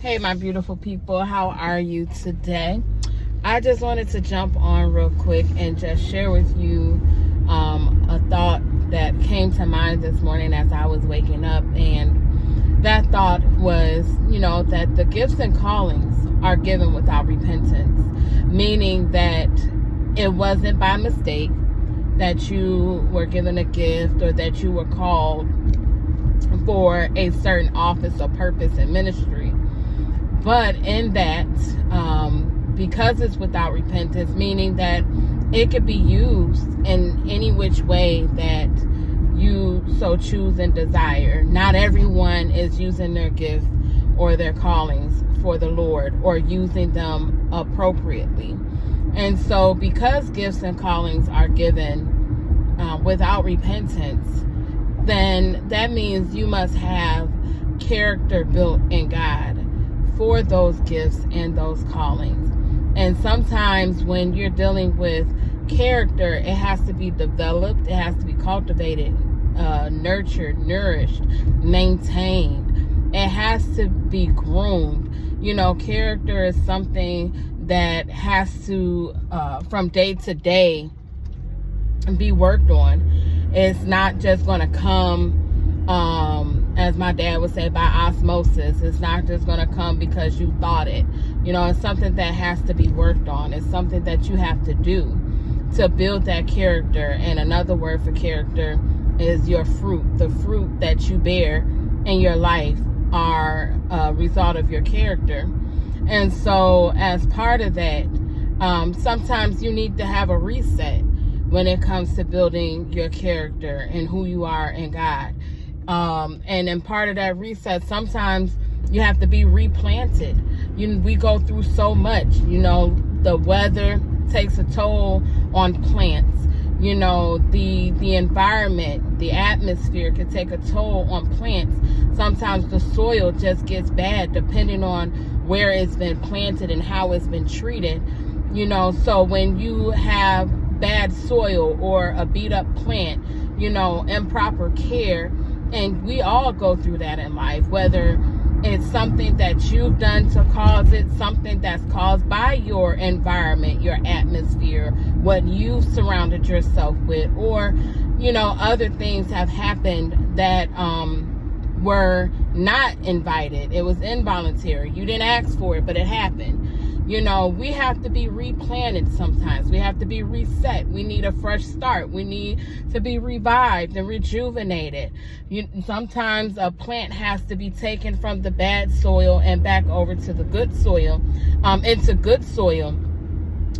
Hey, my beautiful people, how are you today? I just wanted to jump on real quick and just share with you a thought that came to mind this morning as I was waking up. And that thought was, that the gifts and callings are given without repentance, meaning that it wasn't by mistake that you were given a gift or that you were called for a certain office or purpose in ministry. But in that, because it's without repentance, meaning that it could be used in any which way that you so choose and desire. Not everyone is using their gift or their callings for the Lord or using them appropriately. And so because gifts and callings are given without repentance, then that means you must have character built in God for those gifts and those callings. And sometimes when you're dealing with character, it has to be developed, it has to be cultivated, nurtured, nourished, maintained. It has to be groomed. Character is something that has to, from day to day, be worked on. It's not just going to come, as my dad would say, by osmosis. It's not just going to come because you thought it. It's something that has to be worked on. It's something that you have to do to build that character. And another word for character is your fruit. The fruit that you bear in your life are a result of your character. And so as part of that, sometimes you need to have a reset when it comes to building your character and who you are in God. And in part of that reset, sometimes you have to be replanted. We go through so much. The weather takes a toll on plants. The environment, the atmosphere can take a toll on plants. Sometimes the soil just gets bad depending on where it's been planted and how it's been treated. So when you have bad soil or a beat up plant, improper care, and we all go through that in life, whether it's something that you've done to cause it, something that's caused by your environment, your atmosphere, what you've surrounded yourself with, or, other things have happened that were not invited. It was involuntary. You didn't ask for it, but it happened. We have to be replanted sometimes. We have to be reset. We need a fresh start. We need to be revived and rejuvenated. Sometimes a plant has to be taken from the bad soil and back over to the good soil, into good soil.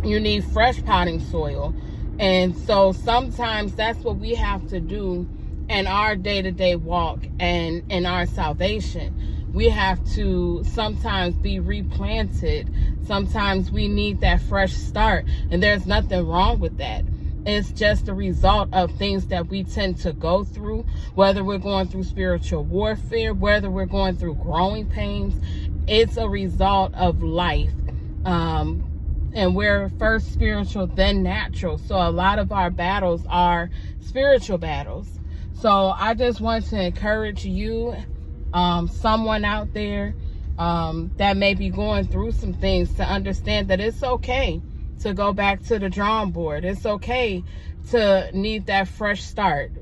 You need fresh potting soil. And so sometimes that's what we have to do in our day-to-day walk and in our salvation. We have to sometimes be replanted. Sometimes we need that fresh start. And there's nothing wrong with that. It's just a result of things that we tend to go through, whether we're going through spiritual warfare, whether we're going through growing pains. It's a result of life. And we're first spiritual, then natural. So a lot of our battles are spiritual battles. So I just want to encourage you, someone out there that may be going through some things, to understand that it's okay to go back to the drawing board. It's okay to need that fresh start.